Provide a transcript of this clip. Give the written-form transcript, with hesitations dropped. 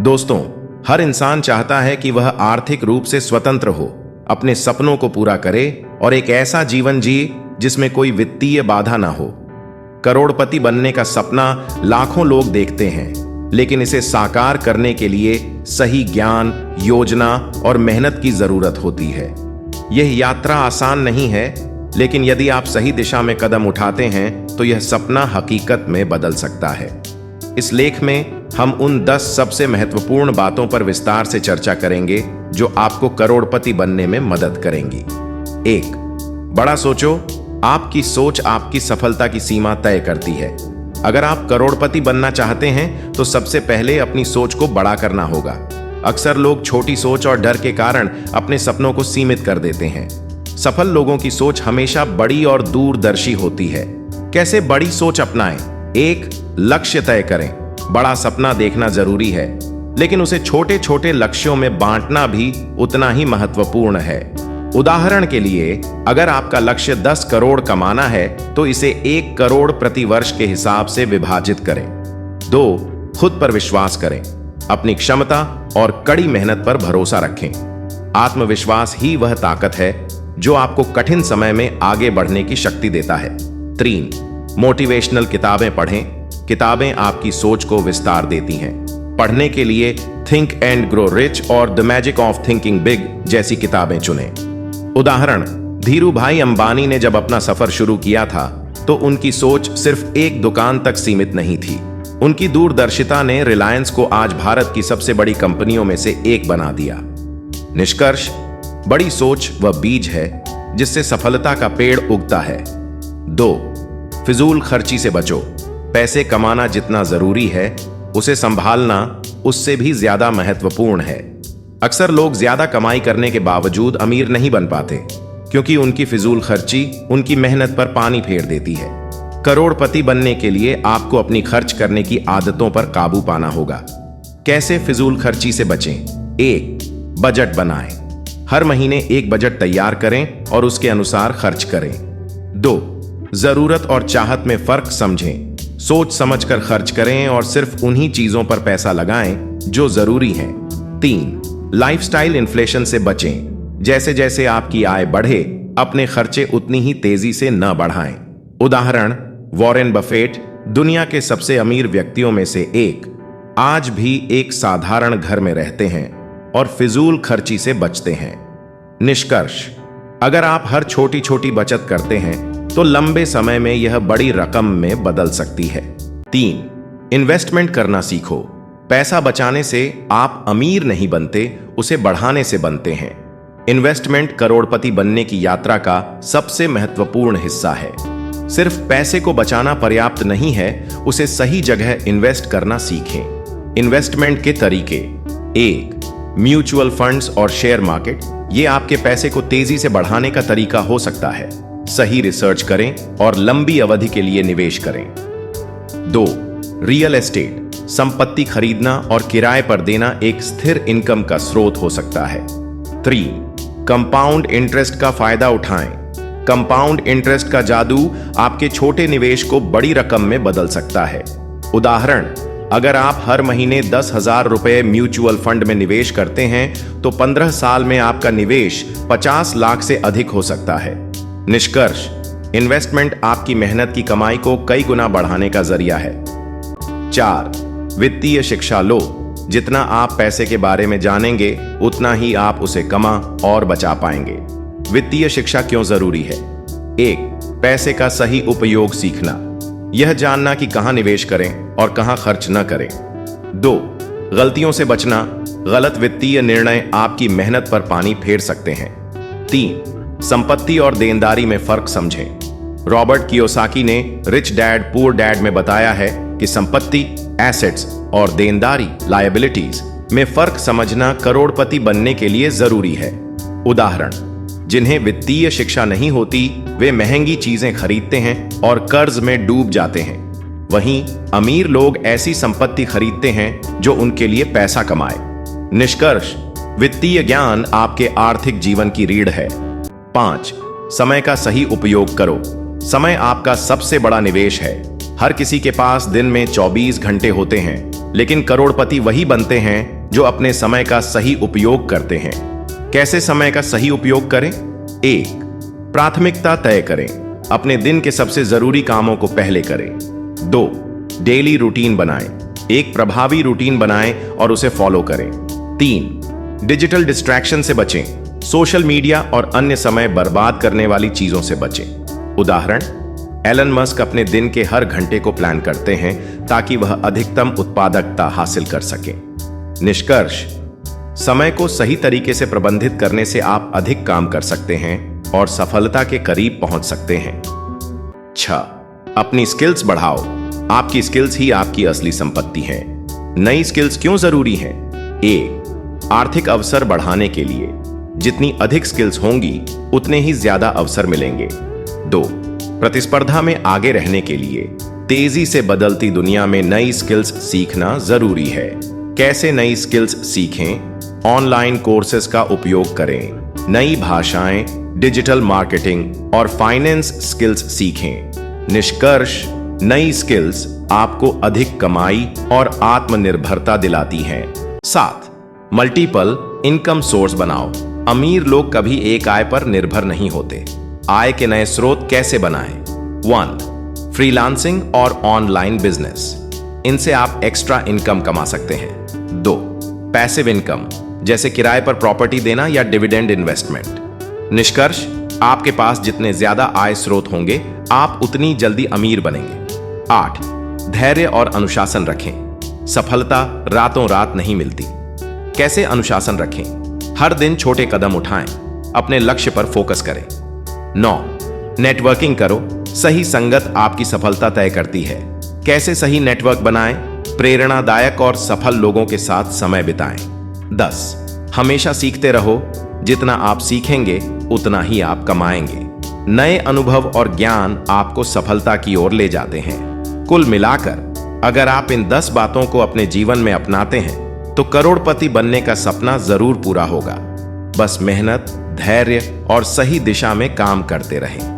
दोस्तों, हर इंसान चाहता है कि वह आर्थिक रूप से स्वतंत्र हो, अपने सपनों को पूरा करे और एक ऐसा जीवन जिए जिसमें कोई वित्तीय बाधा ना हो। करोड़पति बनने का सपना लाखों लोग देखते हैं, लेकिन इसे साकार करने के लिए सही ज्ञान, योजना और मेहनत की जरूरत होती है। यह यात्रा आसान नहीं है, लेकिन यदि आप सही दिशा में कदम उठाते हैं तो यह सपना हकीकत में बदल सकता है। इस लेख में हम उन 10 सबसे महत्वपूर्ण बातों पर विस्तार से चर्चा करेंगे जो आपको करोड़पति बनने में मदद करेंगी। 1. बड़ा सोचो। आपकी सोच आपकी सफलता की सीमा तय करती है। अगर आप करोड़पति बनना चाहते हैं तो सबसे पहले अपनी सोच को बड़ा करना होगा। अक्सर लोग छोटी सोच और डर के कारण अपने सपनों को सीमित कर देते हैं। सफल लोगों की सोच हमेशा बड़ी और दूरदर्शी होती है। कैसे बड़ी सोच अपनाएं? 1. लक्ष्य तय करें। बड़ा सपना देखना जरूरी है, लेकिन उसे छोटे छोटे लक्ष्यों में बांटना भी उतना ही महत्वपूर्ण है। उदाहरण के लिए, अगर आपका लक्ष्य 10 करोड़ कमाना है तो इसे 1 करोड़ प्रति वर्ष के हिसाब से विभाजित करें। 2. खुद पर विश्वास करें। अपनी क्षमता और कड़ी मेहनत पर भरोसा रखें। आत्मविश्वास ही वह ताकत है जो आपको कठिन समय में आगे बढ़ने की शक्ति देता है। 3. मोटिवेशनल किताबें पढ़ें। किताबें आपकी सोच को विस्तार देती हैं। पढ़ने के लिए थिंक एंड ग्रो रिच और the magic of thinking big जैसी किताबें चुनें। उदाहरण, धीरूभाई अंबानी ने जब अपना सफर शुरू किया था तो उनकी सोच सिर्फ एक दुकान तक सीमित नहीं थी। उनकी दूरदर्शिता ने रिलायंस को आज भारत की सबसे बड़ी कंपनियों में से एक बना दिया। निष्कर्ष, बड़ी सोच वह बीज है जिससे सफलता का पेड़ उगता है। 2. फिजूल खर्ची से बचो। पैसे कमाना जितना जरूरी है, उसे संभालना उससे भी ज्यादा महत्वपूर्ण है। अक्सर लोग ज्यादा कमाई करने के बावजूद अमीर नहीं बन पाते, क्योंकि उनकी फिजूल खर्ची उनकी मेहनत पर पानी फेर देती है। करोड़पति बनने के लिए आपको अपनी खर्च करने की आदतों पर काबू पाना होगा। कैसे फिजूल खर्ची से बचें? 1. बजट बनाएं। हर महीने एक बजट तैयार करें और उसके अनुसार खर्च करें। 2. जरूरत और चाहत में फर्क समझें। सोच समझकर खर्च करें और सिर्फ उन्हीं चीजों पर पैसा लगाएं जो जरूरी हैं। 3. लाइफस्टाइल इन्फ्लेशन से बचें। जैसे जैसे आपकी आय बढ़े, अपने खर्चे उतनी ही तेजी से न बढ़ाएं। उदाहरण, वॉरेन बफेट, दुनिया के सबसे अमीर व्यक्तियों में से एक, आज भी एक साधारण घर में रहते हैं और फिजूल खर्ची से बचते हैं। निष्कर्ष, अगर आप हर छोटी छोटी बचत करते हैं तो लंबे समय में यह बड़ी रकम में बदल सकती है। 3. इन्वेस्टमेंट करना सीखो। पैसा बचाने से आप अमीर नहीं बनते, उसे बढ़ाने से बनते हैं। इन्वेस्टमेंट करोड़पति बनने की यात्रा का सबसे महत्वपूर्ण हिस्सा है। सिर्फ पैसे को बचाना पर्याप्त नहीं है, उसे सही जगह इन्वेस्ट करना सीखें। इन्वेस्टमेंट के तरीके: 1. म्यूचुअल फंड्स और शेयर मार्केट। ये आपके पैसे को तेजी से बढ़ाने का तरीका हो सकता है। सही रिसर्च करें और लंबी अवधि के लिए निवेश करें। 2. Real estate. संपत्ति खरीदना और किराए पर देना एक स्थिर इनकम का स्रोत हो सकता है। 3. कंपाउंड इंटरेस्ट का फायदा उठाएं। कंपाउंड इंटरेस्ट का जादू आपके छोटे निवेश को बड़ी रकम में बदल सकता है। उदाहरण, अगर आप हर महीने 10,000 रुपए म्यूचुअल फंड में निवेश करते हैं तो 15 साल में आपका निवेश 50 लाख से अधिक हो सकता है। निष्कर्ष, इन्वेस्टमेंट आपकी मेहनत की कमाई को कई गुना बढ़ाने का जरिया है। 4. वित्तीय शिक्षा लो। जितना आप पैसे के बारे में जानेंगे, उतना ही आप उसे कमा और बचा पाएंगे। वित्तीय शिक्षा क्यों जरूरी है? 1. पैसे का सही उपयोग सीखना। यह जानना कि कहां निवेश करें और कहां खर्च न करें। 2. गलतियों से बचना। गलत वित्तीय निर्णय आपकी मेहनत पर पानी फेर सकते हैं। 3. संपत्ति और देनदारी में फर्क समझें। रॉबर्ट कियोसाकी ने रिच डैड पुअर डैड में बताया है कि संपत्ति एसेट्स और देनदारी लायबिलिटीज में फर्क समझना करोड़पति बनने के लिए जरूरी है। उदाहरण, जिन्हें वित्तीय शिक्षा नहीं होती वे महंगी चीजें खरीदते हैं और कर्ज में डूब जाते हैं। वहीं अमीर लोग ऐसी संपत्ति खरीदते हैं जो उनके लिए पैसा कमाए। निष्कर्ष, वित्तीय ज्ञान आपके आर्थिक जीवन की रीढ़ है। 5. समय का सही उपयोग करो। समय आपका सबसे बड़ा निवेश है। हर किसी के पास दिन में 24 घंटे होते हैं, लेकिन करोड़पति वही बनते हैं जो अपने समय का सही उपयोग करते हैं। कैसे समय का सही उपयोग करें? 1. प्राथमिकता तय करें। अपने दिन के सबसे जरूरी कामों को पहले करें। 2. डेली रूटीन बनाएं। एक प्रभावी रूटीन बनाएं और उसे फॉलो करें। 3. डिजिटल डिस्ट्रैक्शन से बचें। सोशल मीडिया और अन्य समय बर्बाद करने वाली चीजों से बचें। उदाहरण, एलन मस्क अपने दिन के हर घंटे को प्लान करते हैं ताकि वह अधिकतम उत्पादकता हासिल कर सकें। निष्कर्ष, समय को सही तरीके से प्रबंधित करने से आप अधिक काम कर सकते हैं और सफलता के करीब पहुंच सकते हैं। 6. अपनी स्किल्स बढ़ाओ। आपकी स्किल्स ही आपकी असली संपत्ति है। नई स्किल्स क्यों जरूरी हैं? 1. आर्थिक अवसर बढ़ाने के लिए। जितनी अधिक स्किल्स होंगी उतने ही ज्यादा अवसर मिलेंगे। 2. प्रतिस्पर्धा में आगे रहने के लिए। तेजी से बदलती दुनिया में नई स्किल्स सीखना जरूरी है। कैसे नई स्किल्स सीखें? ऑनलाइन कोर्सेज का उपयोग करें। नई भाषाएं, डिजिटल मार्केटिंग और फाइनेंस स्किल्स सीखें। निष्कर्ष, नई स्किल्स आपको अधिक कमाई और आत्मनिर्भरता दिलाती हैं। 7. मल्टीपल इनकम सोर्स बनाओ। अमीर लोग कभी एक आय पर निर्भर नहीं होते। आय के नए स्रोत कैसे बनाएं? 1. फ्रीलांसिंग और ऑनलाइन बिजनेस। इनसे आप एक्स्ट्रा इनकम कमा सकते हैं। 2. पैसिव इनकम, जैसे किराए पर प्रॉपर्टी देना या डिविडेंड इन्वेस्टमेंट। निष्कर्ष, आपके पास जितने ज्यादा आय स्रोत होंगे आप उतनी जल्दी अमीर बनेंगे। 8. धैर्य और अनुशासन रखें। सफलता रातों रात नहीं मिलती। कैसे अनुशासन रखें? हर दिन छोटे कदम उठाएं। अपने लक्ष्य पर फोकस करें। 9. नेटवर्किंग करो। सही संगत आपकी सफलता तय करती है। कैसे सही नेटवर्क बनाएं? प्रेरणादायक और सफल लोगों के साथ समय बिताएं। 10. हमेशा सीखते रहो। जितना आप सीखेंगे उतना ही आप कमाएंगे। नए अनुभव और ज्ञान आपको सफलता की ओर ले जाते हैं। कुल मिलाकर अगर आप इन 10 बातों को अपने जीवन में अपनाते हैं तो करोड़पति बनने का सपना जरूर पूरा होगा। बस मेहनत, धैर्य और सही दिशा में काम करते रहें।